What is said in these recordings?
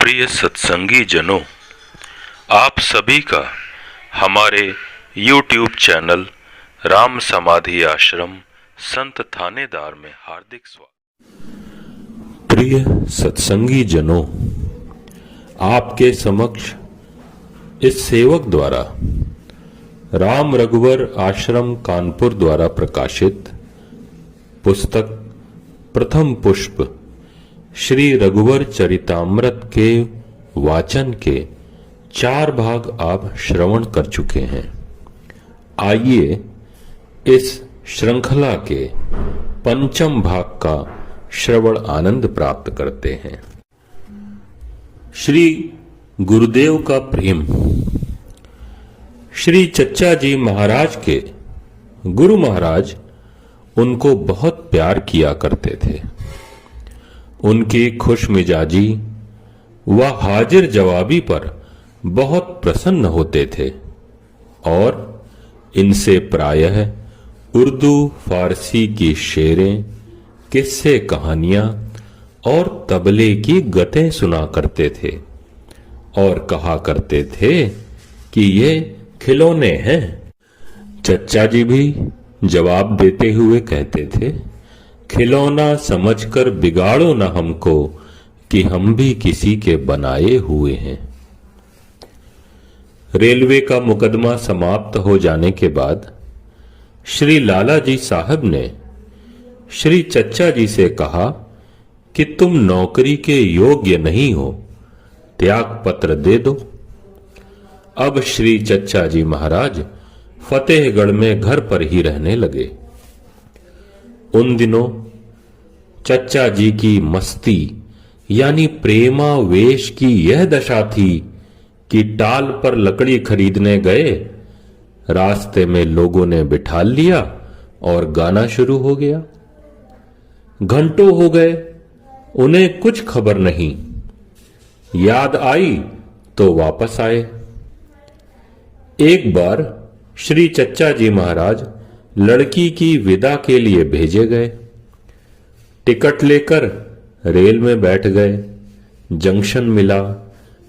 प्रिय सत्संगी जनों, आप सभी का हमारे YouTube चैनल राम समाधि आश्रम संत थानेदार में हार्दिक स्वागत। प्रिय सत्संगी जनों, आपके समक्ष इस सेवक द्वारा राम रघुवर आश्रम कानपुर द्वारा प्रकाशित पुस्तक प्रथम पुष्प श्री रघुवर चरितामृत के वाचन के 4 भाग आप श्रवण कर चुके हैं। आइए इस श्रृंखला के 5वें भाग का श्रवण आनंद प्राप्त करते हैं। श्री गुरुदेव का प्रेम। श्री चच्चा जी महाराज के गुरु महाराज उनको बहुत प्यार किया करते थे। उनकी खुशमिजाजी व हाजिर जवाबी पर बहुत प्रसन्न होते थे और इनसे प्रायः उर्दू फारसी की शेरें, किस्से, कहानियां और तबले की गतें सुना करते थे और कहा करते थे कि ये खिलौने हैं। चच्चा जी भी जवाब देते हुए कहते थे, खिलौना समझकर बिगाड़ो न हमको कि हम भी किसी के बनाए हुए हैं। रेलवे का मुकदमा समाप्त हो जाने के बाद श्री लाला जी साहब ने श्री चच्चा जी से कहा कि तुम नौकरी के योग्य नहीं हो, त्याग पत्र दे दो। अब श्री चच्चा जी महाराज फतेहगढ़ में घर पर ही रहने लगे। उन दिनों चच्चा जी की मस्ती यानी प्रेमावेश की यह दशा थी कि टाल पर लकड़ी खरीदने गए, रास्ते में लोगों ने बिठा लिया और गाना शुरू हो गया। घंटों हो गए, उन्हें कुछ खबर नहीं। याद आई तो वापस आए। एक बार श्री चच्चा जी महाराज लड़की की विदा के लिए भेजे गए। टिकट लेकर रेल में बैठ गए। जंक्शन मिला,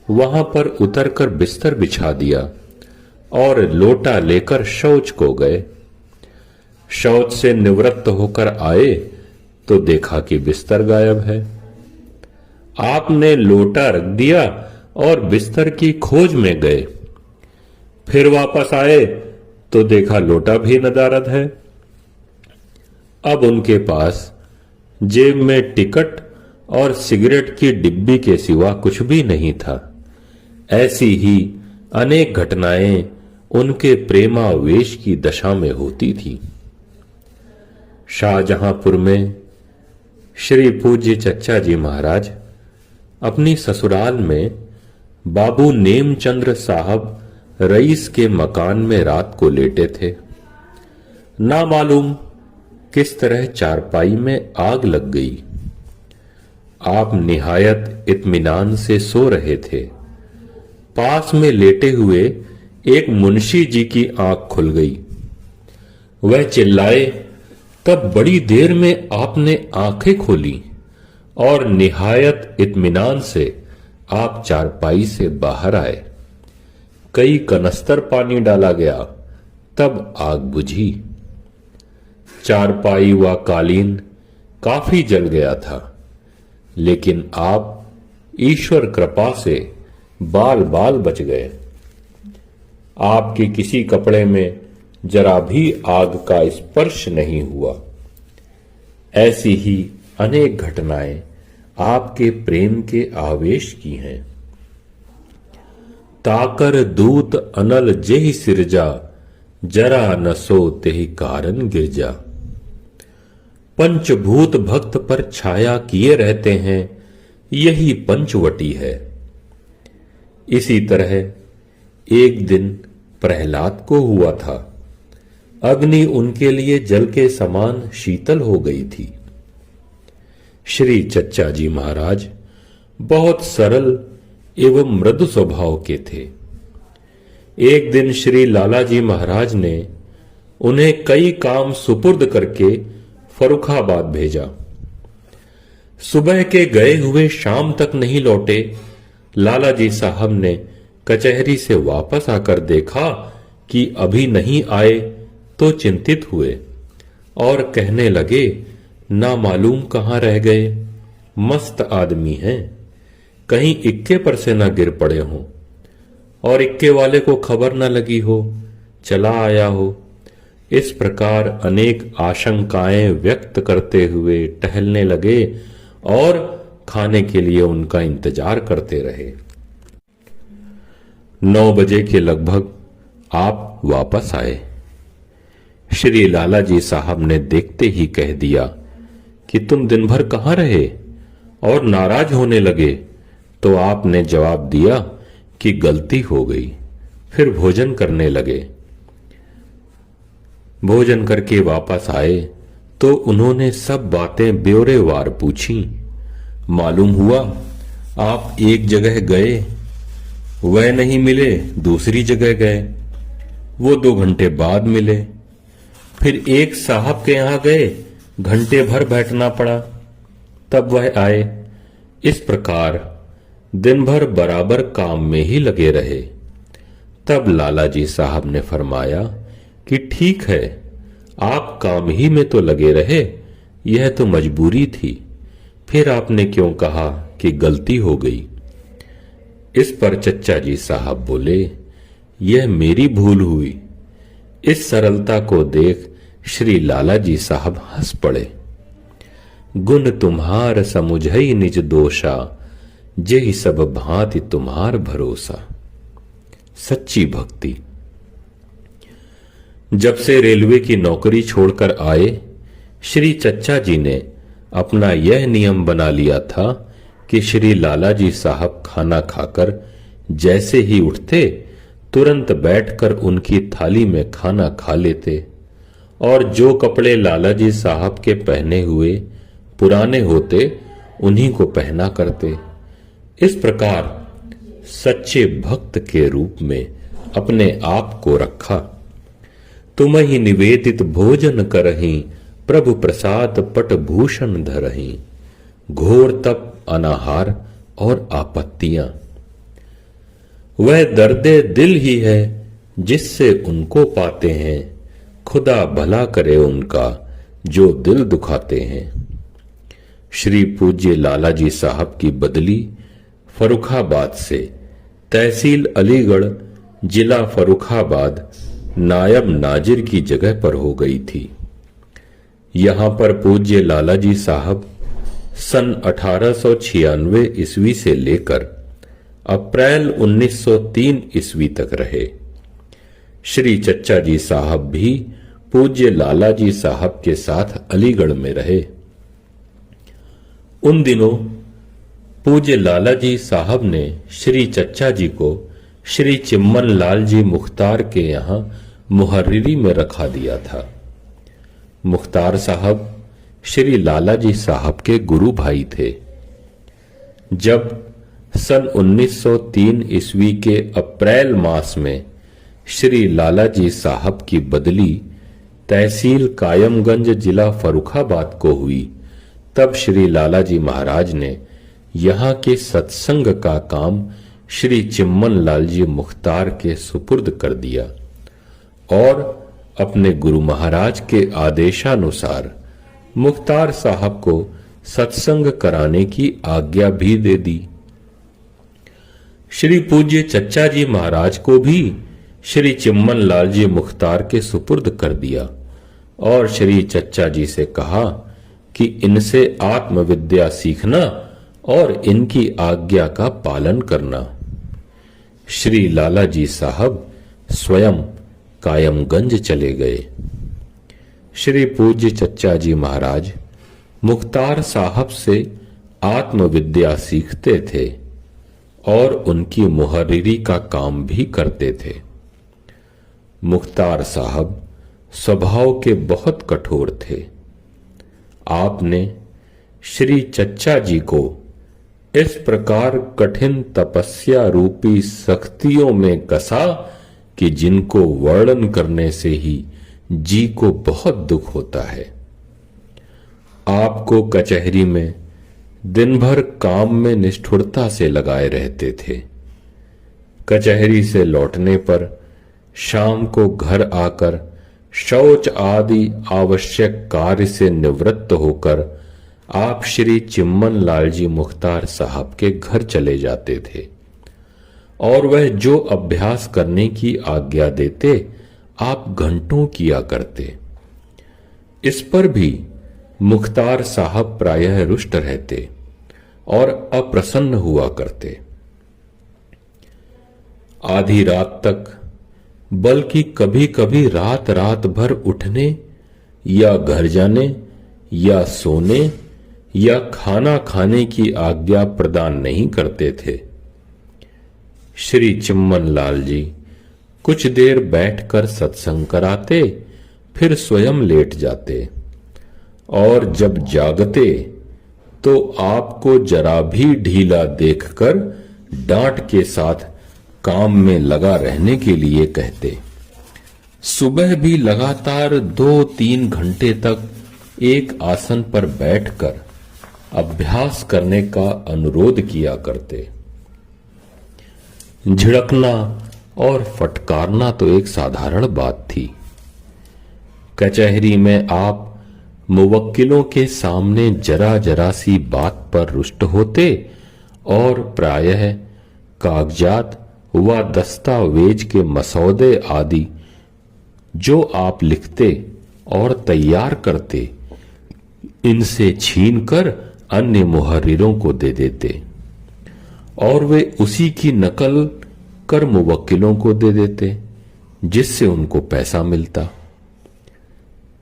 वहां पर उतरकर बिस्तर बिछा दिया और लोटा लेकर शौच को गए। शौच से निवृत्त होकर आए तो देखा कि बिस्तर गायब है। आपने लोटा रख दिया और बिस्तर की खोज में गए। फिर वापस आए तो देखा लोटा भी नदारद है। अब उनके पास जेब में टिकट और सिगरेट की डिब्बी के सिवा कुछ भी नहीं था। ऐसी ही अनेक घटनाएं उनके प्रेमावेश की दशा में होती थी। शाहजहांपुर में श्री पूज्य चच्चा जी महाराज अपनी ससुराल में बाबू नेमचंद्र साहब रईस के मकान में रात को लेटे थे। ना मालूम किस तरह चारपाई में आग लग गई। आप निहायत इत्मीनान से सो रहे थे। पास में लेटे हुए एक मुंशी जी की आंख खुल गई। वह चिल्लाए, तब बड़ी देर में आपने आंखें खोली और निहायत इत्मीनान से आप चारपाई से बाहर आए। कई कनस्तर पानी डाला गया, तब आग बुझी। चारपाई व कालीन काफी जल गया था, लेकिन आप ईश्वर कृपा से बाल बाल बच गए। आपके किसी कपड़े में जरा भी आग का स्पर्श नहीं हुआ। ऐसी ही अनेक घटनाएं आपके प्रेम के आवेश की हैं। ताकर दूत अनल जेहि सिरजा, जरा न सो तेहि कारण गिरजा। पंचभूत भक्त पर छाया किए रहते हैं, यही पंचवटी है। इसी तरह एक दिन प्रहलाद को हुआ था। अग्नि उनके लिए जल के समान शीतल हो गई थी। श्री चच्चा जी महाराज बहुत सरल एवं मृदु स्वभाव के थे। एक दिन श्री लाला जी महाराज ने उन्हें कई काम सुपुर्द करके फर्रुखाबाद भेजा। सुबह के गए हुए शाम तक नहीं लौटे। लाला जी साहब ने कचहरी से वापस आकर देखा कि अभी नहीं आए तो चिंतित हुए और कहने लगे, ना मालूम कहां रह गए। मस्त आदमी हैं, कहीं इक्के पर से न गिर पड़े हों और इक्के वाले को खबर न लगी हो, चला आया हो। इस प्रकार अनेक आशंकाएं व्यक्त करते हुए टहलने लगे और खाने के लिए उनका इंतजार करते रहे। 9 बजे के लगभग आप वापस आए। श्री लाला जी साहब ने देखते ही कह दिया कि तुम दिन भर कहां रहे, और नाराज होने लगे। तो आपने जवाब दिया कि गलती हो गई। फिर भोजन करने लगे। भोजन करके वापस आए तो उन्होंने सब बातें ब्यौरेवार पूछी। मालूम हुआ आप एक जगह गए, वह नहीं मिले, दूसरी जगह गए, वो 2 घंटे बाद मिले। फिर एक साहब के यहां गए, घंटे भर बैठना पड़ा, तब वह आए। इस प्रकार दिन भर बराबर काम में ही लगे रहे। तब लाला जी साहब ने फरमाया कि ठीक है, आप काम ही में तो लगे रहे, यह तो मजबूरी थी। फिर आपने क्यों कहा कि गलती हो गई? इस पर चच्चा जी साहब बोले, यह मेरी भूल हुई। इस सरलता को देख श्री लाला जी साहब हंस पड़े। गुण तुम्हार समुझई निज दोषा, जेहि सब भांति तुम्हार भरोसा। सच्ची भक्ति। जब से रेलवे की नौकरी छोड़कर आए, श्री चच्चा जी ने अपना यह नियम बना लिया था कि श्री लाला जी साहब खाना खाकर जैसे ही उठते, तुरंत बैठकर उनकी थाली में खाना खा लेते और जो कपड़े लाला जी साहब के पहने हुए पुराने होते, उन्हीं को पहना करते। इस प्रकार सच्चे भक्त के रूप में अपने आप को रखा। तुम ही निवेदित भोजन करहीं, प्रभु प्रसाद पट भूषण धरहीं। घोर तप, अनाहार और आपत्तियां, वह दर्दे दिल ही है जिससे उनको पाते हैं। खुदा भला करे उनका जो दिल दुखाते हैं। श्री पूज्य लाला जी साहब की बदली फर्रुखाबाद से तहसील अलीगढ़, जिला फर्रुखाबाद, नायब नाजिर की जगह पर हो गई थी। यहां पर पूज्य लाला जी साहब सन 1896 ईस्वी से लेकर अप्रैल 1903 ईस्वी तक रहे। श्री चच्चा जी साहब भी पूज्य लाला जी साहब के साथ अलीगढ़ में रहे। उन दिनों पूज्य लाला जी साहब ने श्री चच्चा जी को श्री चिम्मन लाल जी मुख्तार के यहां मुहर्रिरी में रखा दिया था। मुख्तार साहब श्री लाला जी साहब के गुरु भाई थे। जब सन 1903 ईस्वी के अप्रैल मास में श्री लाला जी साहब की बदली तहसील कायमगंज, जिला फर्रुखाबाद को हुई, तब श्री लाला जी महाराज ने यहां के सत्संग का काम श्री चिम्मन लाल जी मुख्तार के सुपुर्द कर दिया और अपने गुरु महाराज के आदेशानुसार मुख्तार साहब को सत्संग कराने की आज्ञा भी दे दी। श्री पूज्य चच्चा जी महाराज को भी श्री चिम्मन लाल जी मुख्तार के सुपुर्द कर दिया और श्री चच्चा जी से कहा कि इनसे आत्मविद्या सीखना और इनकी आज्ञा का पालन करना। श्री लाला जी साहब स्वयं कायमगंज चले गए। श्री पूज्य चच्चा जी महाराज मुख्तार साहब से आत्मविद्या सीखते थे और उनकी मुहर्रिरी का काम भी करते थे। मुख्तार साहब स्वभाव के बहुत कठोर थे। आपने श्री चच्चा जी को इस प्रकार कठिन तपस्या रूपी सख्तियों में कसा कि जिनको वर्णन करने से ही जी को बहुत दुख होता है। आपको कचहरी में दिन भर काम में निष्ठुरता से लगाए रहते थे। कचहरी से लौटने पर शाम को घर आकर शौच आदि आवश्यक कार्य से निवृत्त होकर आप श्री चिम्मन लाल जी मुख्तार साहब के घर चले जाते थे और वह जो अभ्यास करने की आज्ञा देते आप घंटों किया करते। इस पर भी मुख्तार साहब प्रायः रुष्ट रहते और अप्रसन्न हुआ करते। आधी रात तक, बल्कि कभी कभी रात रात भर उठने या घर जाने या सोने या खाना खाने की आज्ञा प्रदान नहीं करते थे। श्री चिम्मन लाल जी कुछ देर बैठकर सत्संग कराते, फिर स्वयं लेट जाते और जब जागते तो आपको जरा भी ढीला देखकर डांट के साथ काम में लगा रहने के लिए कहते। सुबह भी लगातार 2-3 घंटे तक एक आसन पर बैठकर अभ्यास करने का अनुरोध किया करते। झिड़कना और फटकारना तो एक साधारण बात थी। कचहरी में आप मुवक्किलों के सामने जरा जरा सी बात पर रुष्ट होते और प्रायः कागजात व दस्तावेज के मसौदे आदि जो आप लिखते और तैयार करते, इनसे छीनकर अन्य मुहर्रिरों को दे देते और वे उसी की नकल कर मुवक्किलों को दे देते, जिससे उनको पैसा मिलता।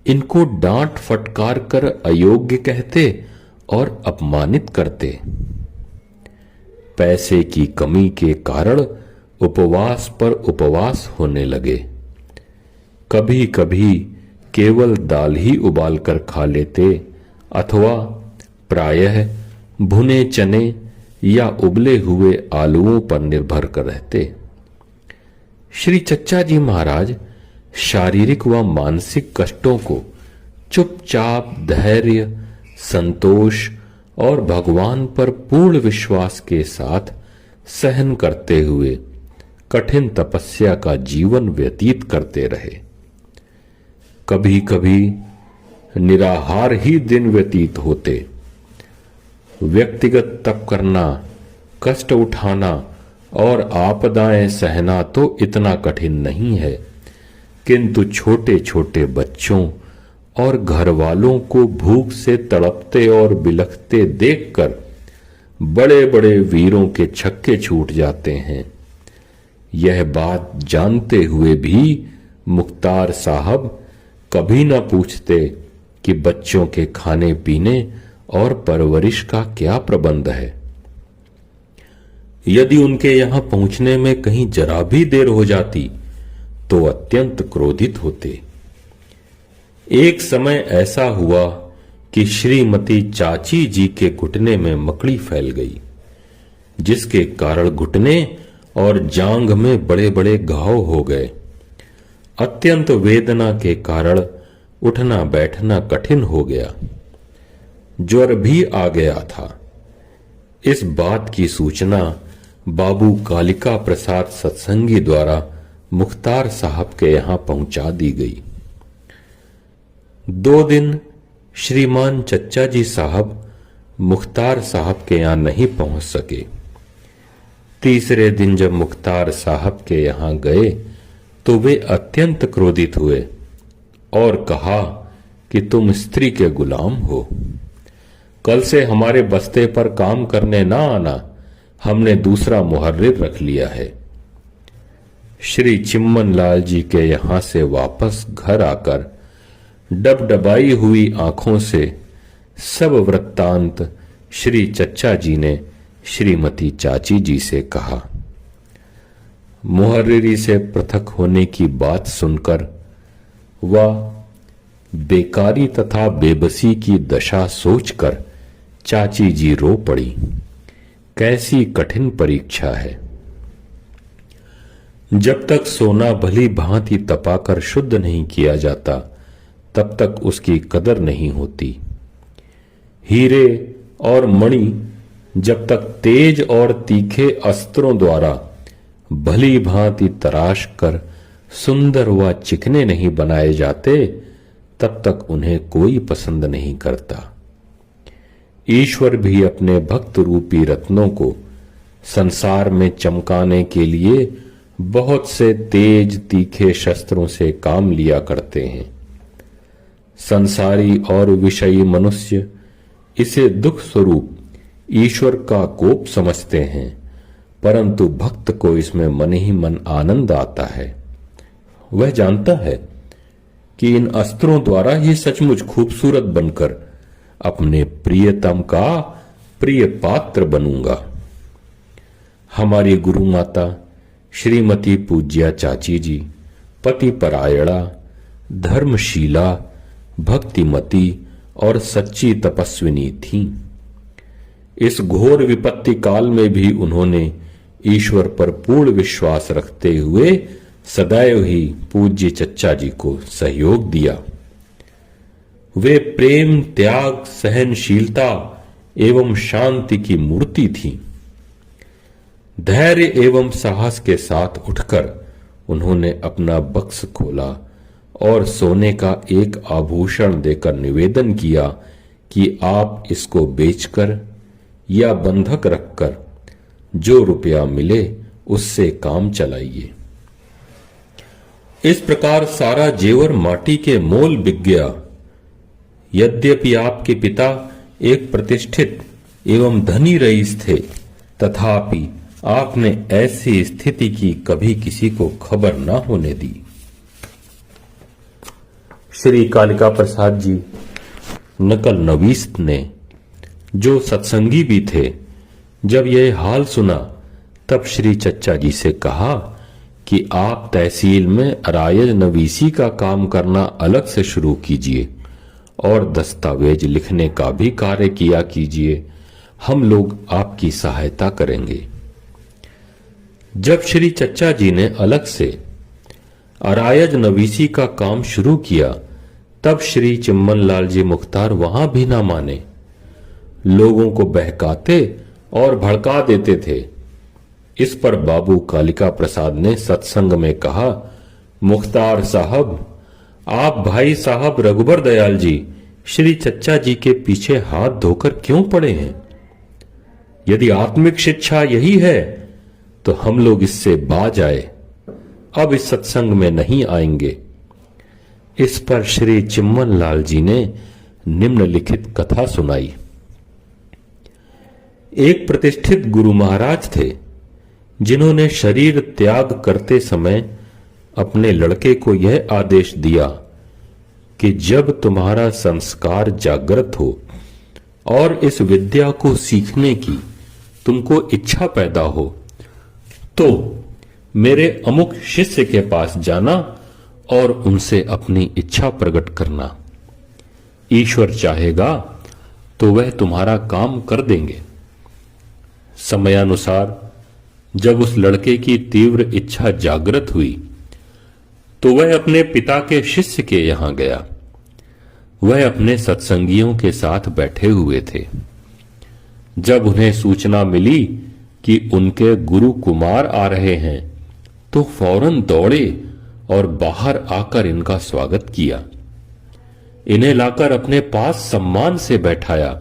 इनको डांट फटकार कर अयोग्य कहते और अपमानित करते। पैसे की कमी के कारण उपवास पर उपवास होने लगे। कभी कभी केवल दाल ही उबाल कर खा लेते अथवा प्रायः भुने चने या उबले हुए आलूओं पर निर्भर कर रहते। श्री चच्चा जी महाराज शारीरिक व मानसिक कष्टों को चुपचाप धैर्य, संतोष और भगवान पर पूर्ण विश्वास के साथ सहन करते हुए कठिन तपस्या का जीवन व्यतीत करते रहे। कभी कभी निराहार ही दिन व्यतीत होते। व्यक्तिगत तप करना, कष्ट उठाना और आपदाएं सहना तो इतना कठिन नहीं है, किंतु छोटे छोटे बच्चों और घर वालों को भूख से तड़पते और बिलखते देखकर बड़े बड़े वीरों के छक्के छूट जाते हैं। यह बात जानते हुए भी मुख्तार साहब कभी न पूछते कि बच्चों के खाने पीने और परवरिश का क्या प्रबंध है। यदि उनके यहां पहुंचने में कहीं जरा भी देर हो जाती तो अत्यंत क्रोधित होते। एक समय ऐसा हुआ कि श्रीमती चाची जी के घुटने में मकड़ी फैल गई, जिसके कारण घुटने और जांघ में बड़े बड़े घाव हो गए। अत्यंत वेदना के कारण उठना बैठना कठिन हो गया। ज्वर भी आ गया था। इस बात की सूचना बाबू कालिका प्रसाद सत्संगी द्वारा मुख्तार साहब के यहां पहुंचा दी गई। 2 दिन श्रीमान चच्चा जी साहब मुख्तार साहब के यहां नहीं पहुंच सके। तीसरे दिन जब मुख्तार साहब के यहां गए तो वे अत्यंत क्रोधित हुए और कहा कि तुम स्त्री के गुलाम हो। कल से हमारे बस्ते पर काम करने ना आना, हमने दूसरा मुहर्रिर रख लिया है। श्री चिम्मन लाल जी के यहां से वापस घर आकर डबडबाई हुई आंखों से सब वृत्तांत श्री चच्चा जी ने श्रीमती चाची जी से कहा। मुहर्रिरी से पृथक होने की बात सुनकर वह बेकारी तथा बेबसी की दशा सोचकर चाची जी रो पड़ी। कैसी कठिन परीक्षा है। जब तक सोना भली भांति तपाकर शुद्ध नहीं किया जाता, तब तक उसकी कदर नहीं होती। हीरे और मणि जब तक तेज और तीखे अस्त्रों द्वारा भली भांति तराश कर सुंदर व चिकने नहीं बनाए जाते, तब तक उन्हें कोई पसंद नहीं करता। ईश्वर भी अपने भक्त रूपी रत्नों को संसार में चमकाने के लिए बहुत से तेज तीखे शस्त्रों से काम लिया करते हैं। संसारी और विषयी मनुष्य इसे दुख स्वरूप ईश्वर का कोप समझते हैं, परंतु भक्त को इसमें मन ही मन आनंद आता है। वह जानता है कि इन अस्त्रों द्वारा ही सचमुच खूबसूरत बनकर अपने प्रियतम का प्रिय पात्र बनूंगा। हमारी गुरु माता श्रीमती पूज्या चाची जी पति परायणा, धर्मशीला, भक्तिमती और सच्ची तपस्विनी थीं। इस घोर विपत्ति काल में भी उन्होंने ईश्वर पर पूर्ण विश्वास रखते हुए सदैव ही पूज्य चच्चा जी को सहयोग दिया। वे प्रेम, त्याग, सहनशीलता एवं शांति की मूर्ति थी। धैर्य एवं साहस के साथ उठकर उन्होंने अपना बक्स खोला और सोने का एक आभूषण देकर निवेदन किया कि आप इसको बेचकर या बंधक रखकर जो रुपया मिले उससे काम चलाइए। इस प्रकार सारा जेवर माटी के मोल बिक गया। यद्यपि आपके पिता एक प्रतिष्ठित एवं धनी रईस थे, तथापि आपने ऐसी स्थिति की कभी किसी को खबर न होने दी। श्री कालिका प्रसाद जी नकल नवीस ने, जो सत्संगी भी थे, जब यह हाल सुना तब श्री चच्चा जी से कहा कि आप तहसील में अरायज नवीसी का काम करना अलग से शुरू कीजिए और दस्तावेज लिखने का भी कार्य किया कीजिए। हम लोग आपकी सहायता करेंगे। जब श्री चच्चा जी ने अलग से अरायज नवीसी का काम शुरू किया, तब श्री चिम्मन लाल जी मुख्तार वहां भी ना माने। लोगों को बहकाते और भड़का देते थे। इस पर बाबू कालिका प्रसाद ने सत्संग में कहा, मुख्तार साहब, आप भाई साहब रघुबर दयाल जी श्री चच्चा जी के पीछे हाथ धोकर क्यों पड़े हैं? यदि आत्मिक शिक्षा यही है तो हम लोग इससे बाज आए, अब इस सत्संग में नहीं आएंगे। इस पर श्री चिम्मन लाल जी ने निम्नलिखित कथा सुनाई। एक प्रतिष्ठित गुरु महाराज थे, जिन्होंने शरीर त्याग करते समय अपने लड़के को यह आदेश दिया कि जब तुम्हारा संस्कार जागृत हो और इस विद्या को सीखने की तुमको इच्छा पैदा हो, तो मेरे अमुक शिष्य के पास जाना और उनसे अपनी इच्छा प्रकट करना। ईश्वर चाहेगा तो वह तुम्हारा काम कर देंगे। समयानुसार जब उस लड़के की तीव्र इच्छा जागृत हुई तो वह अपने पिता के शिष्य के यहां गया। वह अपने सत्संगियों के साथ बैठे हुए थे। जब उन्हें सूचना मिली कि उनके गुरु कुमार आ रहे हैं, तो फौरन दौड़े और बाहर आकर इनका स्वागत किया। इन्हें लाकर अपने पास सम्मान से बैठाया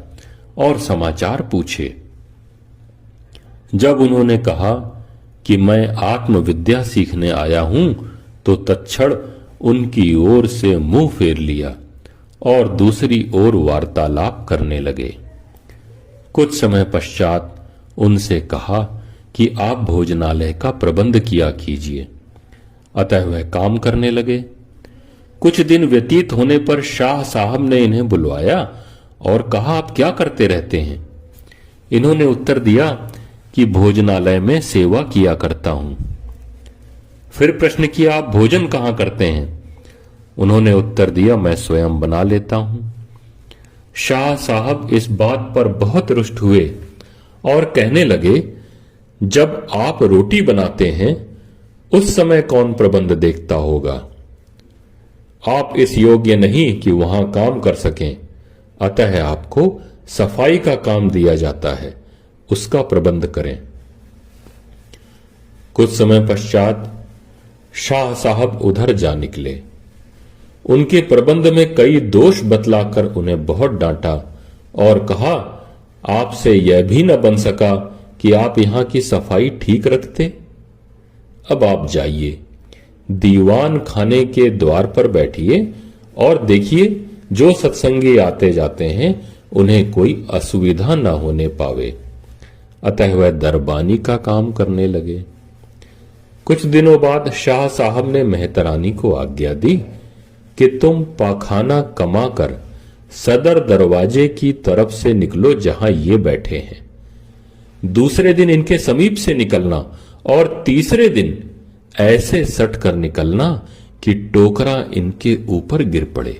और समाचार पूछे। जब उन्होंने कहा कि मैं आत्मविद्या सीखने आया हूं, तो तत्क्षण उनकी ओर से मुंह फेर लिया और दूसरी ओर वार्तालाप करने लगे। कुछ समय पश्चात उनसे कहा कि आप भोजनालय का प्रबंध किया कीजिए। अतः वह काम करने लगे। कुछ दिन व्यतीत होने पर शाह साहब ने इन्हें बुलवाया और कहा, आप क्या करते रहते हैं? इन्होंने उत्तर दिया कि भोजनालय में सेवा किया करता हूं। फिर प्रश्न किया, आप भोजन कहां करते हैं? उन्होंने उत्तर दिया, मैं स्वयं बना लेता हूं। शाह साहब इस बात पर बहुत रुष्ट हुए और कहने लगे, जब आप रोटी बनाते हैं उस समय कौन प्रबंध देखता होगा? आप इस योग्य नहीं कि वहां काम कर सकें, अतः आपको सफाई का काम दिया जाता है, उसका प्रबंध करें। कुछ समय पश्चात शाह साहब उधर जा निकले। उनके प्रबंध में कई दोष बतलाकर उन्हें बहुत डांटा और कहा, आपसे यह भी न बन सका कि आप यहां की सफाई ठीक रखते। अब आप जाइए, दीवान खाने के द्वार पर बैठिए और देखिए जो सत्संगी आते जाते हैं उन्हें कोई असुविधा न होने पावे। अतः वह दरबानी का काम करने लगे। कुछ दिनों बाद शाह साहब ने मेहतरानी को आज्ञा दी कि तुम पाखाना कमाकर सदर दरवाजे की तरफ से निकलो जहां ये बैठे हैं। दूसरे दिन इनके समीप से निकलना और तीसरे दिन ऐसे सट कर निकलना कि टोकरा इनके ऊपर गिर पड़े।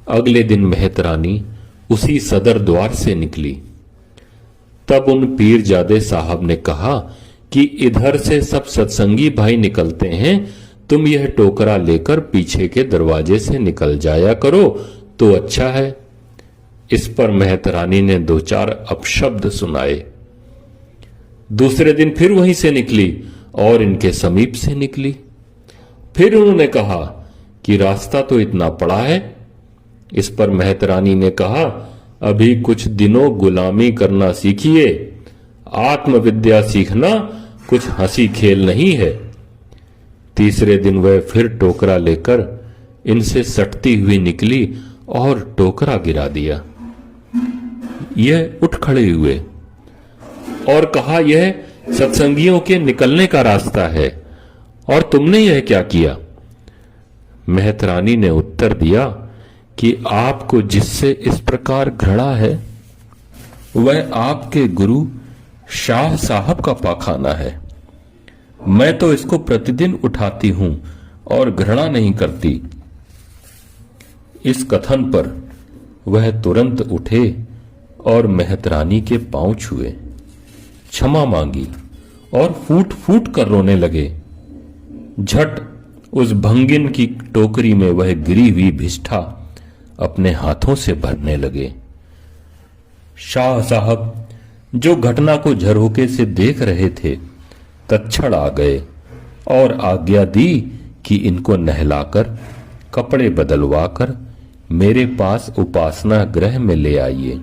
अगले दिन मेहतरानी उसी सदर द्वार से निकली। तब उन पीरजादे साहब ने कहा कि इधर से सब सत्संगी भाई निकलते हैं, तुम यह टोकरा लेकर पीछे के दरवाजे से निकल जाया करो तो अच्छा है। इस पर मेहतरानी ने दो चार अपशब्द सुनाए। दूसरे दिन फिर वहीं से निकली और इनके समीप से निकली। फिर उन्होंने कहा कि रास्ता तो इतना पड़ा है। इस पर मेहतरानी ने कहा, अभी कुछ दिनों गुलामी करना सीखिए, आत्मविद्या सीखना कुछ हंसी खेल नहीं है। तीसरे दिन वह फिर टोकरा लेकर इनसे सटती हुई निकली और टोकरा गिरा दिया। यह उठ खड़े हुए और कहा, यह सत्संगियों के निकलने का रास्ता है और तुमने यह क्या किया? मेहतरानी ने उत्तर दिया कि आपको जिससे इस प्रकार घृणा है वह आपके गुरु शाह साहब का पाखाना है। मैं तो इसको प्रतिदिन उठाती हूं और घृणा नहीं करती। इस कथन पर वह तुरंत उठे और मेहतरानी के पांव छुए, क्षमा मांगी और फूट फूट कर रोने लगे। झट उस भंगिन की टोकरी में वह गिरी हुई भिष्ठा अपने हाथों से भरने लगे। शाह साहब जो घटना को झरोके से देख रहे थे तत्क्षण आ गए और आज्ञा दी कि इनको नहलाकर कपड़े बदलवाकर मेरे पास उपासना गृह में ले आइए।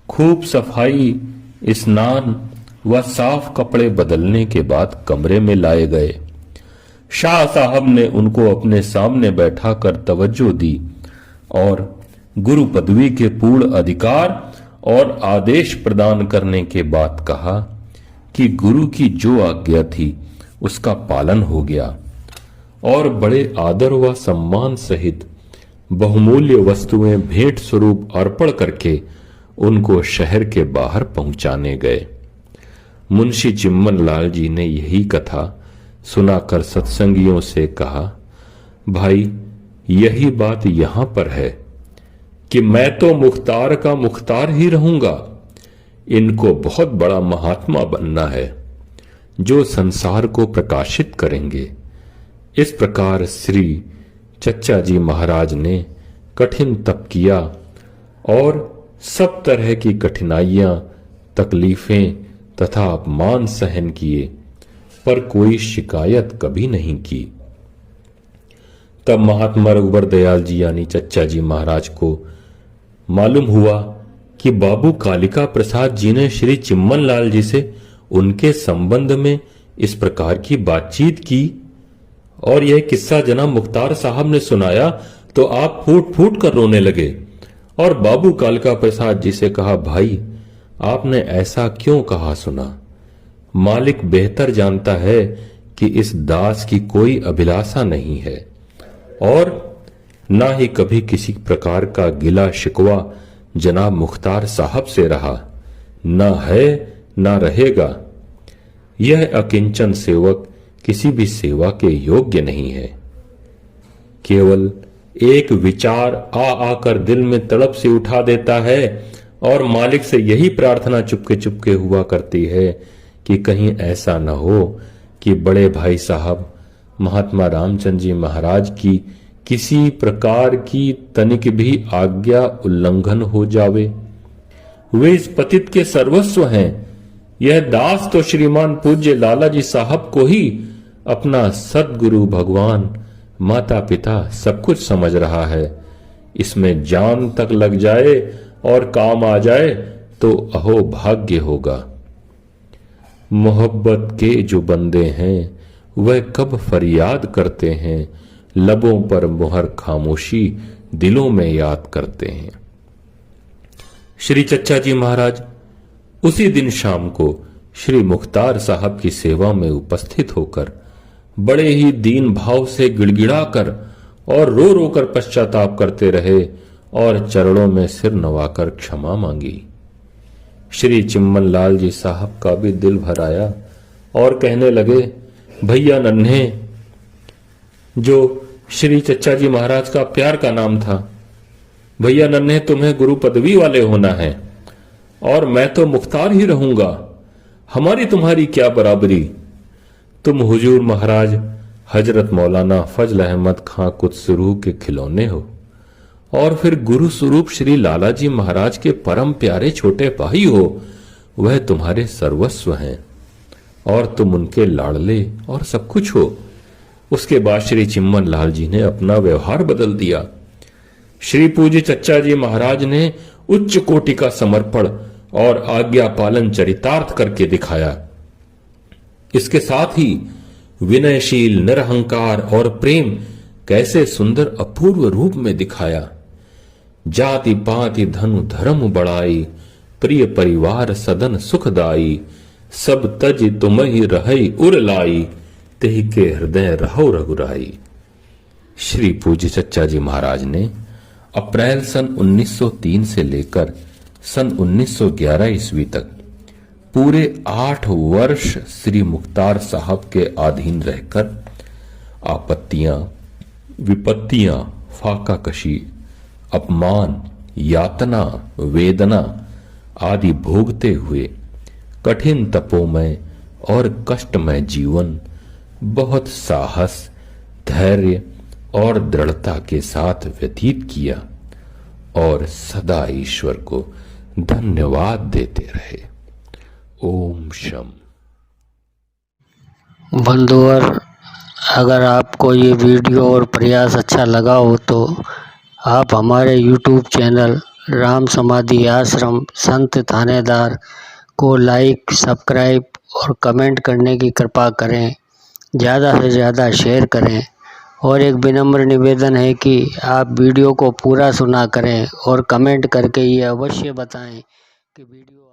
खूब सफाई, स्नान व साफ कपड़े बदलने के बाद कमरे में लाए गए। शाह साहब ने उनको अपने सामने बैठाकर तवज्जो दी और गुरु पदवी के पूर्ण अधिकार और आदेश प्रदान करने के बाद कहा कि गुरु की जो आज्ञा थी उसका पालन हो गया और बड़े आदर व सम्मान सहित बहुमूल्य वस्तुएं भेंट स्वरूप अर्पण करके उनको शहर के बाहर पहुंचाने गए। मुंशी चिम्मन लाल जी ने यही कथा सुनाकर सत्संगियों से कहा, भाई यही बात यहां पर है कि मैं तो मुख्तार का मुख्तार ही रहूंगा। इनको बहुत बड़ा महात्मा बनना है जो संसार को प्रकाशित करेंगे। इस प्रकार श्री चच्चा जी महाराज ने कठिन तप किया और सब तरह की कठिनाइयां, तकलीफें तथा अपमान सहन किए, पर कोई शिकायत कभी नहीं की। तब महात्मा रघुवर दयाल जी यानी चच्चा जी महाराज को मालूम हुआ कि बाबू कालिका प्रसाद जी ने श्री चिम्मन लाल जी से उनके संबंध में इस प्रकार की बातचीत की और यह किस्सा जनाब मुख्तार साहब ने सुनाया तो आप फूट फूट कर रोने लगे और बाबू कालिका प्रसाद जी से कहा, भाई आपने ऐसा क्यों कहा सुना? मालिक बेहतर जानता है कि इस दास की कोई अभिलाषा नहीं है और ना ही कभी किसी प्रकार का गिला शिकवा जनाब मुख्तार साहब से रहा, ना है ना रहेगा। यह अकिंचन सेवक किसी भी सेवा के योग्य नहीं है। केवल एक विचार आकर दिल में तड़प से उठा देता है और मालिक से यही प्रार्थना चुपके चुपके हुआ करती है कि कहीं ऐसा न हो कि बड़े भाई साहब महात्मा रामचंद्र जी महाराज की किसी प्रकार की तनिक भी आज्ञा उल्लंघन हो जावे। वे इस पतित के सर्वस्व हैं। यह दास तो श्रीमान पूज्य लाला जी साहब को ही अपना सद्गुरु, भगवान, माता पिता सब कुछ समझ रहा है। इसमें जान तक लग जाए और काम आ जाए तो अहो भाग्य होगा। मोहब्बत के जो बंदे हैं वह कब फरियाद करते हैं, लबों पर मुहर खामोशी, दिलों में याद करते हैं। श्री चच्चा जी महाराज उसी दिन शाम को श्री मुख्तार साहब की सेवा में उपस्थित होकर बड़े ही दीन भाव से गिड़गिड़ाकर और रो रो कर पश्चाताप करते रहे और चरणों में सिर नवाकर क्षमा मांगी। श्री चिम्मन लाल जी साहब का भी दिल भर आया और कहने लगे, भैया नन्हे, जो श्री चच्चा जी महाराज का प्यार का नाम था, भैया नन्हे तुम्हें गुरु पदवी वाले होना है और मैं तो मुख्तार ही रहूंगा। हमारी तुम्हारी क्या बराबरी। तुम हुजूर महाराज हजरत मौलाना फजल अहमद खां कुदसरूह के खिलौने हो और फिर गुरु स्वरूप श्री लाला जी महाराज के परम प्यारे छोटे भाई हो। वह तुम्हारे सर्वस्व हैं और तुम उनके लाडले और सब कुछ हो। उसके बाद श्री चिम्मन लाल जी ने अपना व्यवहार बदल दिया। श्री पूज्य चच्चा जी महाराज ने उच्च कोटि का समर्पण और आज्ञा पालन चरितार्थ करके दिखाया। इसके साथ ही विनयशील, निरहंकार और प्रेम कैसे सुंदर अपूर्व रूप में दिखाया। जाति पाति धनु धर्म बढ़ाई, प्रिय परिवार सदन सुखदाई, सब तज तुम ही रहई उर लाई, तेहि के हृदय रहो रघुराई। श्री पूज्य चच्चा जी महाराज ने अप्रैल सन 1903 से लेकर सन 1911 ईस्वी तक पूरे 8 वर्ष श्री मुख्तार साहब के अधीन रहकर आपत्तियां, विपत्तियां, फाकाकशी, अपमान, यातना, वेदना आदि भोगते हुए कठिन तपोमय और कष्टमय जीवन बहुत साहस, धैर्य और दृढ़ता के साथ व्यतीत किया और सदा ईश्वर को धन्यवाद देते रहे। ओम शम। बंधुवर, अगर आपको ये वीडियो और प्रयास अच्छा लगा हो तो आप हमारे YouTube चैनल राम समाधि आश्रम संत थानेदार को लाइक, सब्सक्राइब और कमेंट करने की कृपा करें। ज़्यादा से ज़्यादा शेयर करें और एक विनम्र निवेदन है कि आप वीडियो को पूरा सुना करें और कमेंट करके ये अवश्य बताएं कि वीडियो